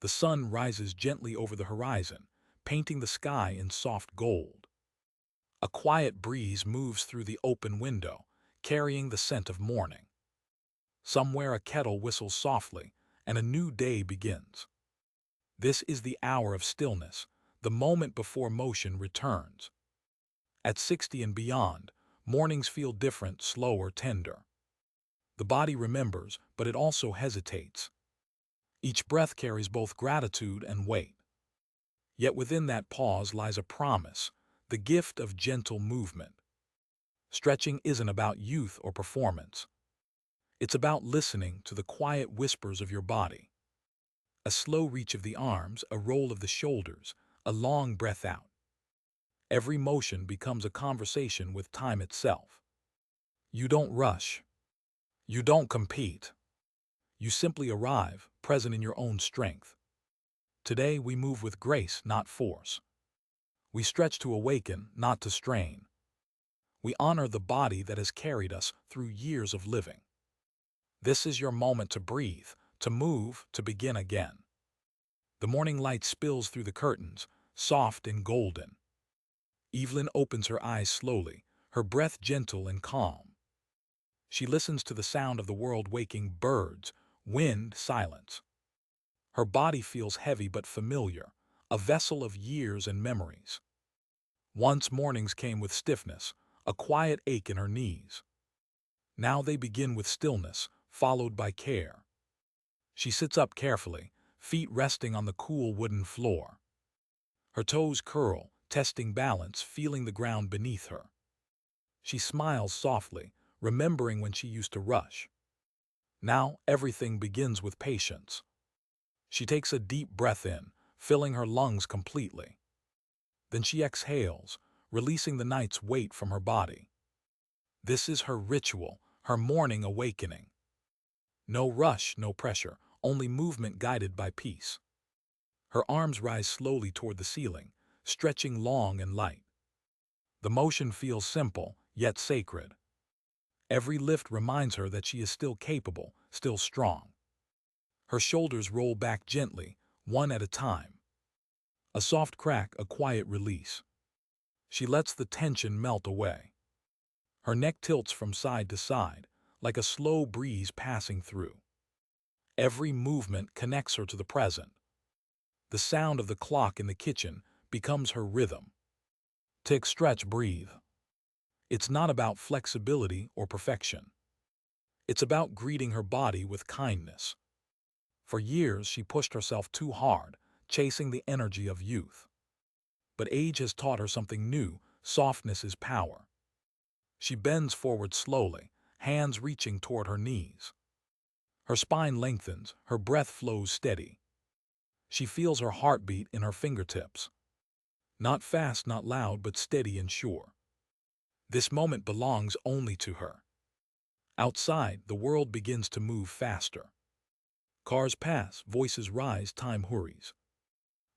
The sun rises gently over the horizon, painting the sky in soft gold. A quiet breeze moves through the open window, carrying the scent of morning. Somewhere a kettle whistles softly, and a new day begins. This is the hour of stillness, the moment before motion returns. At 60 and beyond, mornings feel different, slower, tender. The body remembers, but it also hesitates. Each breath carries both gratitude and weight. Yet within that pause lies a promise, the gift of gentle movement. Stretching isn't about youth or performance. It's about listening to the quiet whispers of your body. A slow reach of the arms, a roll of the shoulders, a long breath out. Every motion becomes a conversation with time itself. You don't rush. You don't compete. You simply arrive, present in your own strength. Today we move with grace, not force. We stretch to awaken, not to strain. We honor the body that has carried us through years of living. This is your moment to breathe, to move, to begin again. The morning light spills through the curtains, soft and golden. Evelyn opens her eyes slowly, her breath gentle and calm. She listens to the sound of the world waking: birds, wind, silence. Her body feels heavy but familiar, a vessel of years and memories. Once mornings came with stiffness, a quiet ache in her knees. Now they begin with stillness, followed by care. She sits up carefully, feet resting on the cool wooden floor. Her toes curl, testing balance, feeling the ground beneath her. She smiles softly, remembering when she used to rush. Now everything begins with patience. She takes a deep breath in, filling her lungs completely. Then she exhales, releasing the night's weight from her body. This is her ritual, her morning awakening. No rush, no pressure, only movement guided by peace. Her arms rise slowly toward the ceiling, stretching long and light. The motion feels simple, yet sacred. Every lift reminds her that she is still capable, still strong. Her shoulders roll back gently, one at a time. A soft crack, a quiet release. She lets the tension melt away. Her neck tilts from side to side, like a slow breeze passing through. Every movement connects her to the present. The sound of the clock in the kitchen becomes her rhythm. Tick, stretch, breathe. It's not about flexibility or perfection. It's about greeting her body with kindness. For years, she pushed herself too hard, chasing the energy of youth. But age has taught her something new: softness is power. She bends forward slowly, hands reaching toward her knees. Her spine lengthens, her breath flows steady. She feels her heartbeat in her fingertips. Not fast, not loud, but steady and sure. This moment belongs only to her. Outside, the world begins to move faster. Cars pass, voices rise, time hurries.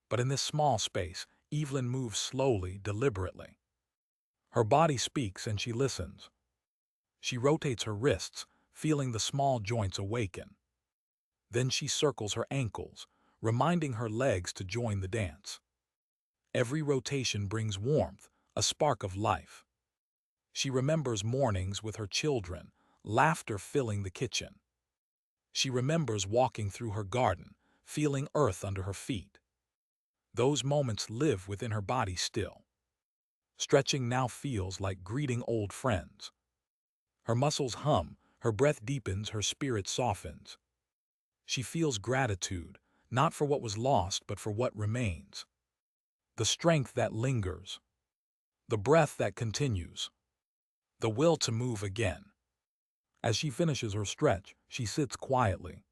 But in this small space, Evelyn moves slowly, deliberately. Her body speaks and she listens. She rotates her wrists, feeling the small joints awaken. Then she circles her ankles, reminding her legs to join the dance. Every rotation brings warmth, a spark of life. She remembers mornings with her children, laughter filling the kitchen. She remembers walking through her garden, feeling earth under her feet. Those moments live within her body still. Stretching now feels like greeting old friends. Her muscles hum, her breath deepens, her spirit softens. She feels gratitude, not for what was lost, but for what remains. The strength that lingers. The breath that continues. The will to move again. As she finishes her stretch, she sits quietly.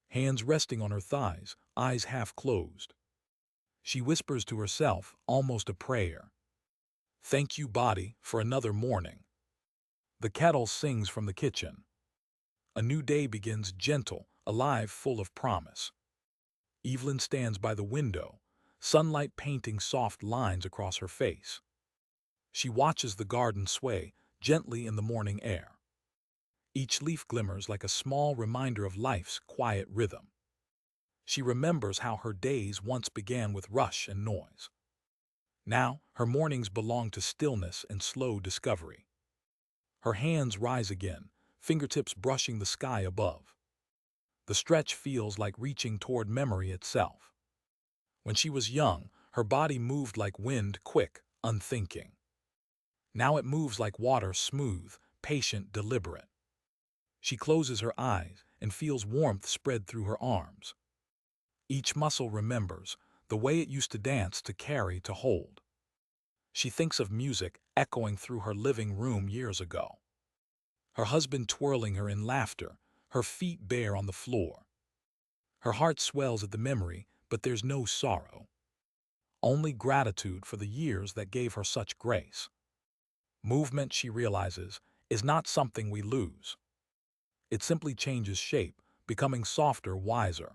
Hands resting on her thighs, eyes half closed. She whispers to herself, almost a prayer. Thank you, body, for another morning. The kettle sings from the kitchen. A new day begins, gentle, alive, full of promise. Evelyn stands by the window, sunlight painting soft lines across her face. She watches the garden sway gently in the morning air. Each leaf glimmers like a small reminder of life's quiet rhythm. She remembers how her days once began with rush and noise. Now, her mornings belong to stillness and slow discovery. Her hands rise again, fingertips brushing the sky above. The stretch feels like reaching toward memory itself. When she was young, her body moved like wind, quick, unthinking. Now it moves like water, smooth, patient, deliberate. She closes her eyes and feels warmth spread through her arms. Each muscle remembers the way it used to dance, to carry, to hold. She thinks of music echoing through her living room years ago. Her husband twirling her in laughter, her feet bare on the floor. Her heart swells at the memory, but there's no sorrow. Only gratitude for the years that gave her such grace. Movement, she realizes, is not something we lose. It simply changes shape, becoming softer, wiser.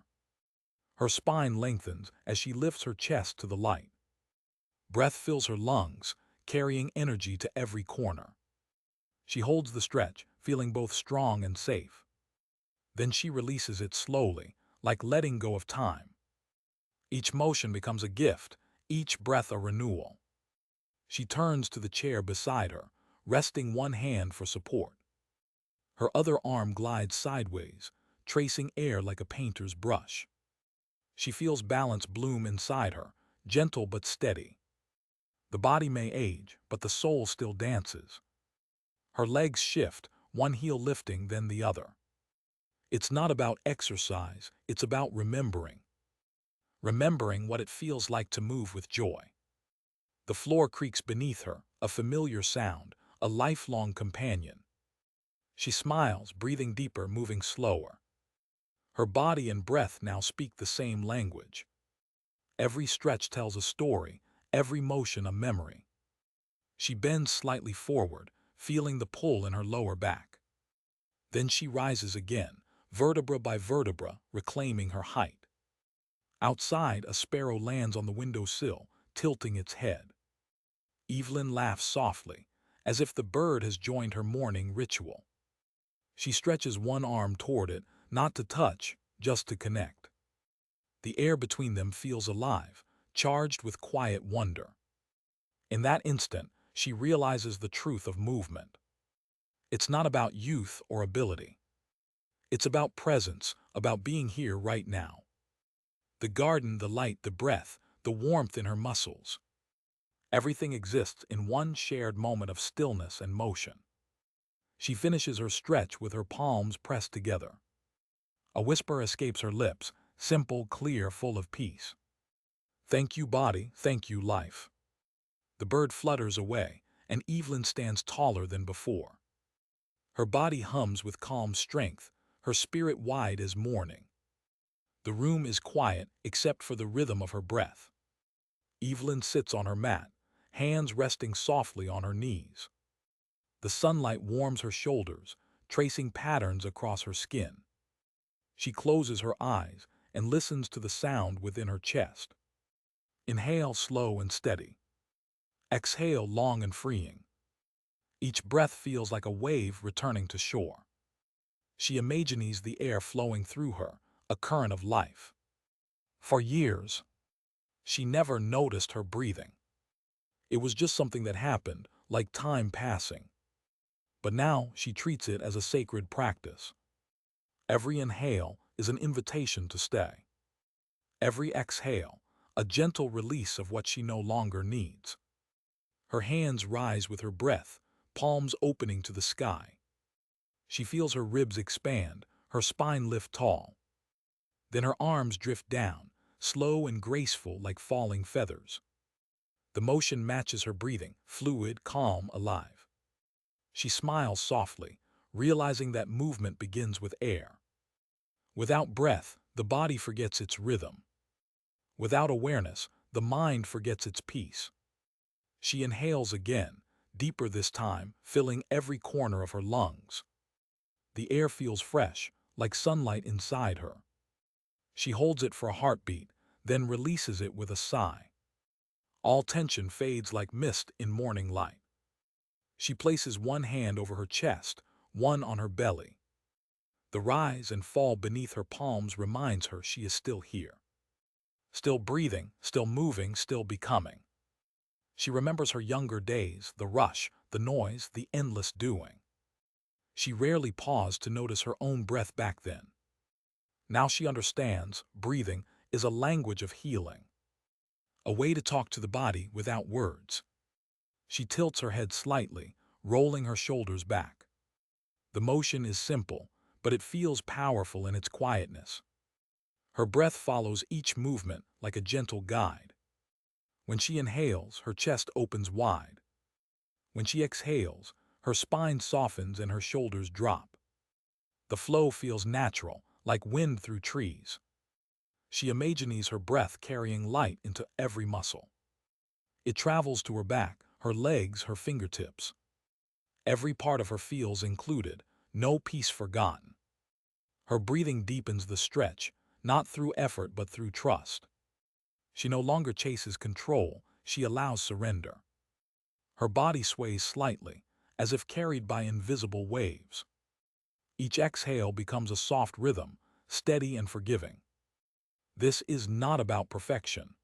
Her spine lengthens as she lifts her chest to the light. Breath fills her lungs, carrying energy to every corner. She holds the stretch, feeling both strong and safe. Then she releases it slowly, like letting go of time. Each motion becomes a gift, each breath a renewal. She turns to the chair beside her, resting one hand for support. Her other arm glides sideways, tracing air like a painter's brush. She feels balance bloom inside her, gentle but steady. The body may age, but the soul still dances. Her legs shift, one heel lifting, then the other. It's not about exercise, it's about remembering. Remembering what it feels like to move with joy. The floor creaks beneath her, a familiar sound, a lifelong companion. She smiles, breathing deeper, moving slower. Her body and breath now speak the same language. Every stretch tells a story, every motion a memory. She bends slightly forward, feeling the pull in her lower back. Then she rises again, vertebra by vertebra, reclaiming her height. Outside, a sparrow lands on the windowsill, tilting its head. Evelyn laughs softly, as if the bird has joined her morning ritual. She stretches one arm toward it, not to touch, just to connect. The air between them feels alive, charged with quiet wonder. In that instant, she realizes the truth of movement. It's not about youth or ability. It's about presence, about being here right now. The garden, the light, the breath, the warmth in her muscles. Everything exists in one shared moment of stillness and motion. She finishes her stretch with her palms pressed together. A whisper escapes her lips, simple, clear, full of peace. Thank you, body, thank you, life. The bird flutters away, and Evelyn stands taller than before. Her body hums with calm strength, her spirit wide as morning. The room is quiet except for the rhythm of her breath. Evelyn sits on her mat, hands resting softly on her knees. The sunlight warms her shoulders, tracing patterns across her skin. She closes her eyes and listens to the sound within her chest. Inhale slow and steady. Exhale long and freeing. Each breath feels like a wave returning to shore. She imagines the air flowing through her, a current of life. For years, she never noticed her breathing. It was just something that happened, like time passing. But now she treats it as a sacred practice. Every inhale is an invitation to stay. Every exhale, a gentle release of what she no longer needs. Her hands rise with her breath, palms opening to the sky. She feels her ribs expand, her spine lift tall. Then her arms drift down, slow and graceful like falling feathers. The motion matches her breathing, fluid, calm, alive. She smiles softly, realizing that movement begins with air. Without breath, the body forgets its rhythm. Without awareness, the mind forgets its peace. She inhales again, deeper this time, filling every corner of her lungs. The air feels fresh, like sunlight inside her. She holds it for a heartbeat, then releases it with a sigh. All tension fades like mist in morning light. She places one hand over her chest, one on her belly. The rise and fall beneath her palms reminds her she is still here. Still breathing, still moving, still becoming. She remembers her younger days, the rush, the noise, the endless doing. She rarely paused to notice her own breath back then. Now she understands breathing is a language of healing, a way to talk to the body without words. She tilts her head slightly, rolling her shoulders back. The motion is simple, but it feels powerful in its quietness. Her breath follows each movement like a gentle guide. When she inhales, her chest opens wide. When she exhales, her spine softens and her shoulders drop. The flow feels natural, like wind through trees. She imagines her breath carrying light into every muscle. It travels to her back, her legs, her fingertips. Every part of her feels included, no piece forgotten. Her breathing deepens the stretch, not through effort but through trust. She no longer chases control, she allows surrender. Her body sways slightly, as if carried by invisible waves. Each exhale becomes a soft rhythm, steady and forgiving. This is not about perfection.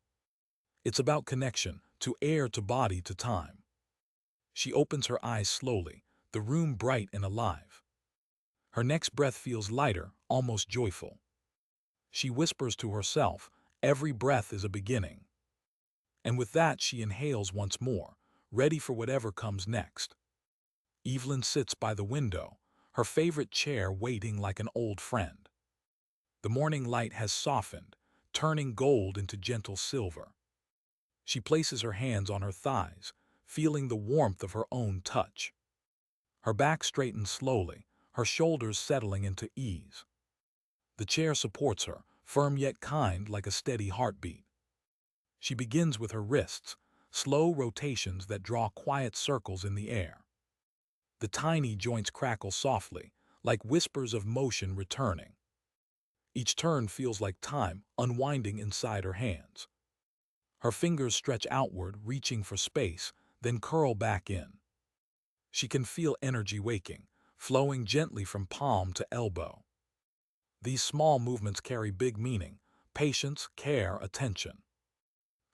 It's about connection, to air, to body, to time. She opens her eyes slowly, the room bright and alive. Her next breath feels lighter, almost joyful. She whispers to herself, every breath is a beginning. And with that she inhales once more, ready for whatever comes next. Evelyn sits by the window, her favorite chair waiting like an old friend. The morning light has softened, turning gold into gentle silver. She places her hands on her thighs, feeling the warmth of her own touch. Her back straightens slowly, her shoulders settling into ease. The chair supports her, firm yet kind like a steady heartbeat. She begins with her wrists, slow rotations that draw quiet circles in the air. The tiny joints crackle softly, like whispers of motion returning. Each turn feels like time unwinding inside her hands. Her fingers stretch outward, reaching for space, then curl back in. She can feel energy waking, flowing gently from palm to elbow. These small movements carry big meaning, patience, care, attention.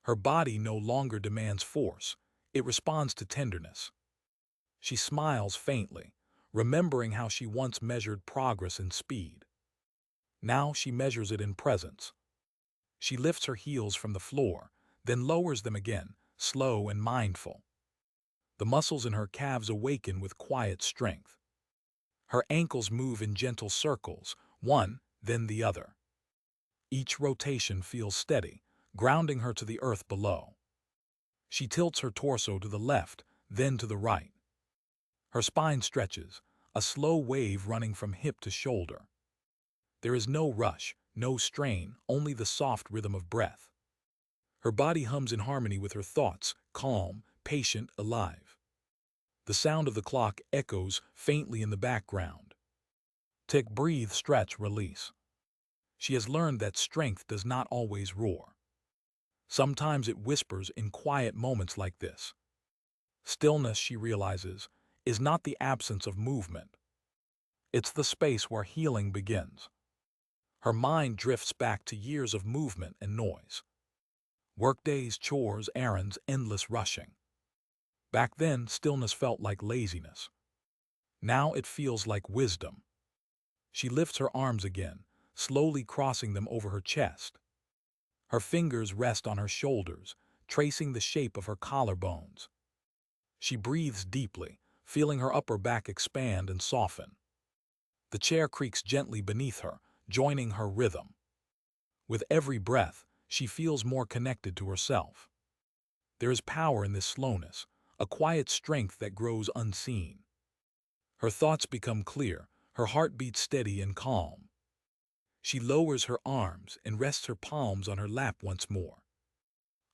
Her body no longer demands force, it responds to tenderness. She smiles faintly, remembering how she once measured progress in speed. Now she measures it in presence. She lifts her heels from the floor, then lowers them again, slow and mindful. The muscles in her calves awaken with quiet strength. Her ankles move in gentle circles, one, then the other. Each rotation feels steady, grounding her to the earth below. She tilts her torso to the left, then to the right. Her spine stretches, a slow wave running from hip to shoulder. There is no rush, no strain, only the soft rhythm of breath. Her body hums in harmony with her thoughts, calm, patient, alive. The sound of the clock echoes faintly in the background. Tick, breathe, stretch, release. She has learned that strength does not always roar. Sometimes it whispers in quiet moments like this. Stillness, she realizes, is not the absence of movement. It's the space where healing begins. Her mind drifts back to years of movement and noise. Workdays, chores, errands, endless rushing. Back then, stillness felt like laziness. Now it feels like wisdom. She lifts her arms again, slowly crossing them over her chest. Her fingers rest on her shoulders, tracing the shape of her collarbones. She breathes deeply, feeling her upper back expand and soften. The chair creaks gently beneath her, joining her rhythm. With every breath, she feels more connected to herself. There is power in this slowness, a quiet strength that grows unseen. Her thoughts become clear, her heart beats steady and calm. She lowers her arms and rests her palms on her lap once more.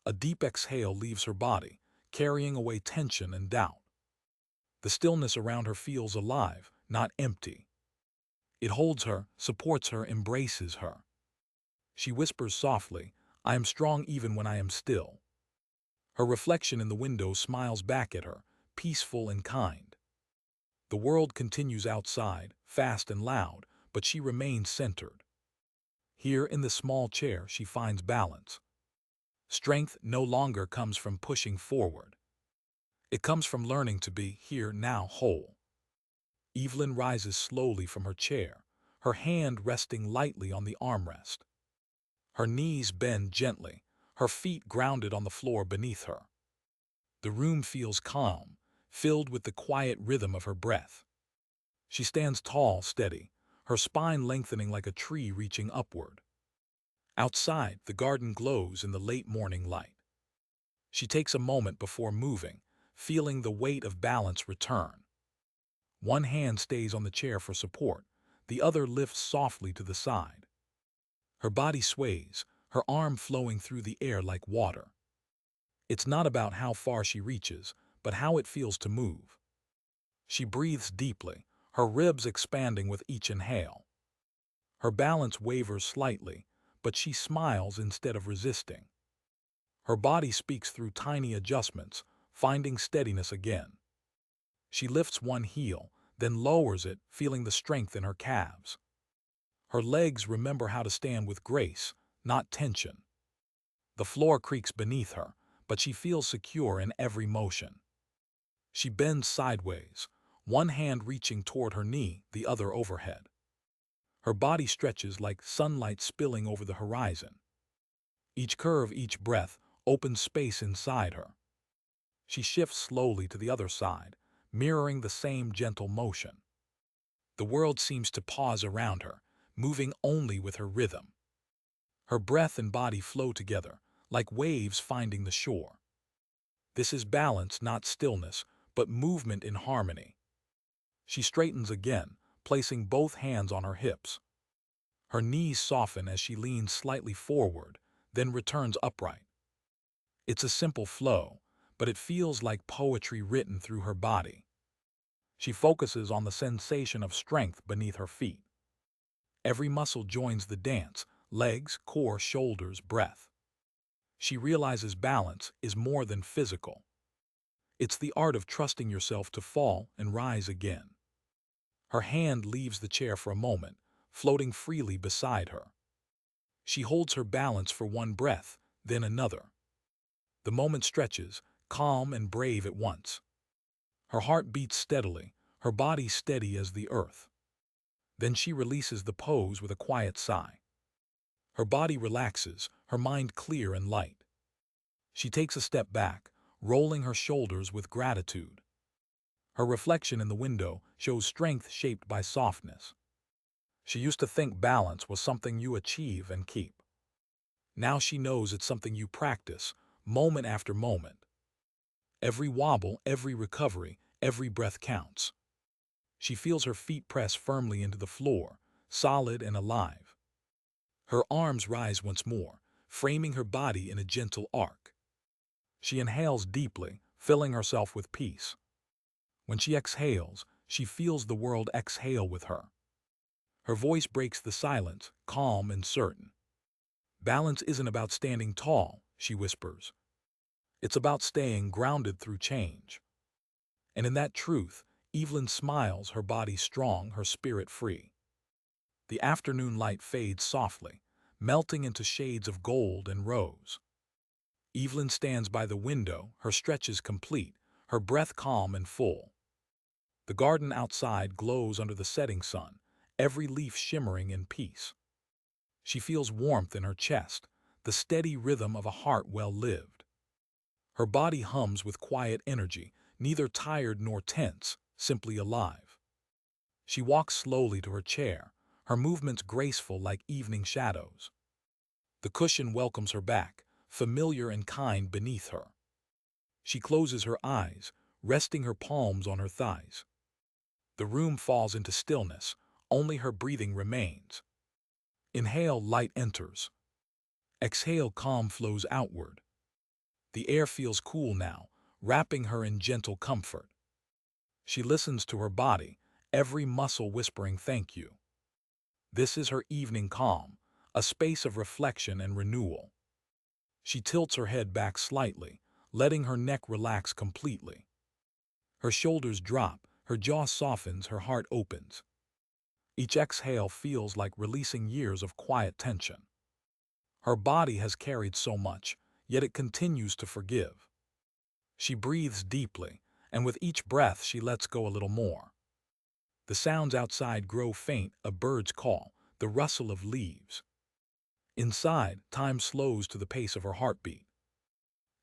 A deep exhale leaves her body, carrying away tension and doubt. The stillness around her feels alive, not empty. It holds her, supports her, embraces her. She whispers softly, "I am strong even when I am still." Her reflection in the window smiles back at her, peaceful and kind. The world continues outside, fast and loud, but she remains centered. Here in the small chair, she finds balance. Strength no longer comes from pushing forward. It comes from learning to be here now whole. Evelyn rises slowly from her chair, her hand resting lightly on the armrest. Her knees bend gently, her feet grounded on the floor beneath her. The room feels calm, filled with the quiet rhythm of her breath. She stands tall, steady, her spine lengthening like a tree reaching upward. Outside, the garden glows in the late morning light. She takes a moment before moving, feeling the weight of balance return. One hand stays on the chair for support, the other lifts softly to the side. Her body sways, her arm flowing through the air like water. It's not about how far she reaches, but how it feels to move. She breathes deeply, her ribs expanding with each inhale. Her balance wavers slightly, but she smiles instead of resisting. Her body speaks through tiny adjustments, finding steadiness again. She lifts one heel, then lowers it, feeling the strength in her calves. Her legs remember how to stand with grace, not tension. The floor creaks beneath her, but she feels secure in every motion. She bends sideways, one hand reaching toward her knee, the other overhead. Her body stretches like sunlight spilling over the horizon. Each curve, each breath, opens space inside her. She shifts slowly to the other side, mirroring the same gentle motion. The world seems to pause around her, moving only with her rhythm. Her breath and body flow together, like waves finding the shore. This is balance, not stillness, but movement in harmony. She straightens again, placing both hands on her hips. Her knees soften as she leans slightly forward, then returns upright. It's a simple flow, but it feels like poetry written through her body. She focuses on the sensation of strength beneath her feet. Every muscle joins the dance, legs, core, shoulders, breath. She realizes balance is more than physical. It's the art of trusting yourself to fall and rise again. Her hand leaves the chair for a moment, floating freely beside her. She holds her balance for one breath, then another. The moment stretches, calm and brave at once. Her heart beats steadily, her body steady as the earth. Then she releases the pose with a quiet sigh. Her body relaxes, her mind clear and light. She takes a step back, rolling her shoulders with gratitude. Her reflection in the window shows strength shaped by softness. She used to think balance was something you achieve and keep. Now she knows it's something you practice, moment after moment. Every wobble, every recovery, every breath counts. She feels her feet press firmly into the floor, solid and alive. Her arms rise once more, framing her body in a gentle arc. She inhales deeply, filling herself with peace. When she exhales, she feels the world exhale with her. Her voice breaks the silence, calm and certain. Balance isn't about standing tall, she whispers. It's about staying grounded through change. And in that truth, Evelyn smiles, her body strong, her spirit free. The afternoon light fades softly, melting into shades of gold and rose. Evelyn stands by the window, her stretches complete, her breath calm and full. The garden outside glows under the setting sun, every leaf shimmering in peace. She feels warmth in her chest, the steady rhythm of a heart well lived. Her body hums with quiet energy, neither tired nor tense, simply alive. She walks slowly to her chair, her movements graceful like evening shadows. The cushion welcomes her back, familiar and kind beneath her. She closes her eyes, resting her palms on her thighs. The room falls into stillness, only her breathing remains. Inhale, light enters. Exhale, calm flows outward. The air feels cool now, wrapping her in gentle comfort. She listens to her body, every muscle whispering thank you. This is her evening calm, a space of reflection and renewal. She tilts her head back slightly, letting her neck relax completely. Her shoulders drop, her jaw softens, her heart opens. Each exhale feels like releasing years of quiet tension. Her body has carried so much, yet it continues to forgive. She breathes deeply, and with each breath she lets go a little more. The sounds outside grow faint, a bird's call, the rustle of leaves. Inside, time slows to the pace of her heartbeat.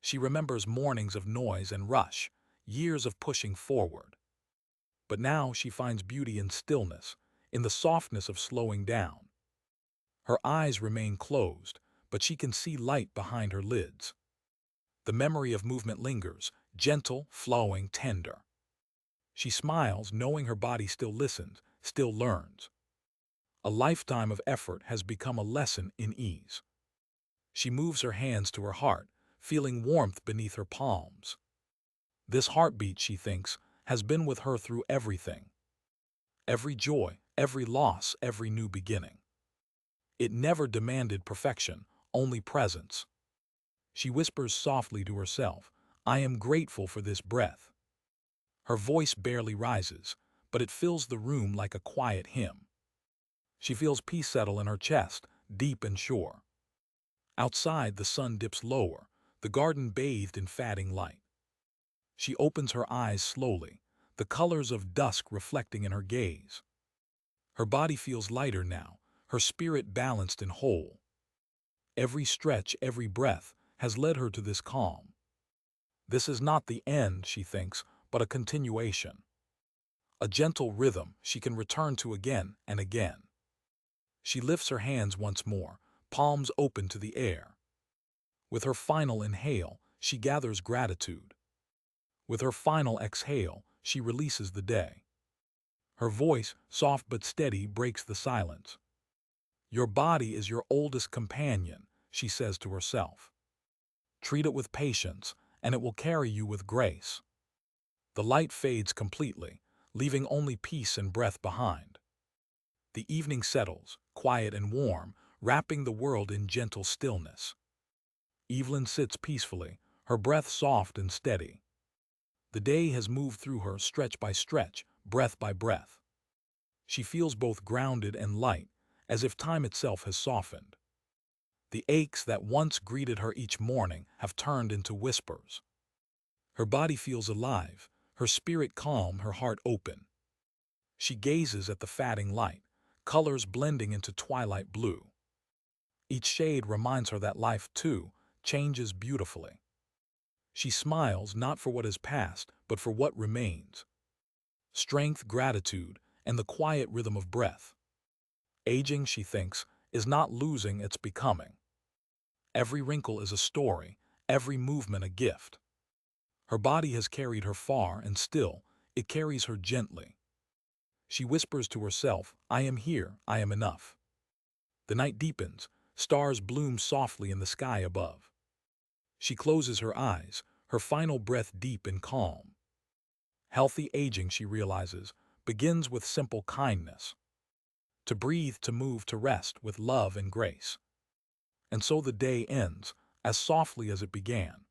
She remembers mornings of noise and rush, years of pushing forward. But now she finds beauty in stillness, in the softness of slowing down. Her eyes remain closed, but she can see light behind her lids. The memory of movement lingers, gentle, flowing, tender. She smiles, knowing her body still listens, still learns. A lifetime of effort has become a lesson in ease. She moves her hands to her heart, feeling warmth beneath her palms. This heartbeat, she thinks, has been with her through everything. Every joy, every loss, every new beginning. It never demanded perfection, only presence. She whispers softly to herself, "I am grateful for this breath." Her voice barely rises, but it fills the room like a quiet hymn. She feels peace settle in her chest, deep and sure. Outside, the sun dips lower, the garden bathed in fading light. She opens her eyes slowly, the colors of dusk reflecting in her gaze. Her body feels lighter now, her spirit balanced and whole. Every stretch, every breath has led her to this calm. This is not the end, she thinks, but a continuation. A gentle rhythm she can return to again and again. She lifts her hands once more, palms open to the air. With her final inhale, she gathers gratitude. With her final exhale, she releases the day. Her voice, soft but steady, breaks the silence. "Your body is your oldest companion," she says to herself. "Treat it with patience, and it will carry you with grace." The light fades completely, leaving only peace and breath behind. The evening settles, quiet and warm, wrapping the world in gentle stillness. Evelyn sits peacefully, her breath soft and steady. The day has moved through her stretch by stretch, breath by breath. She feels both grounded and light, as if time itself has softened. The aches that once greeted her each morning have turned into whispers. Her body feels alive, her spirit calm, her heart open. She gazes at the fading light, colors blending into twilight blue. Each shade reminds her that life, too, changes beautifully. She smiles not for what has passed, but for what remains. Strength, gratitude, and the quiet rhythm of breath. Aging, she thinks, is not losing, it's becoming. Every wrinkle is a story, every movement a gift. Her body has carried her far, and still, it carries her gently. She whispers to herself, "I am here, I am enough." The night deepens, stars bloom softly in the sky above. She closes her eyes, her final breath deep and calm. Healthy aging, she realizes, begins with simple kindness. To breathe, to move, to rest with love and grace. And so the day ends, as softly as it began.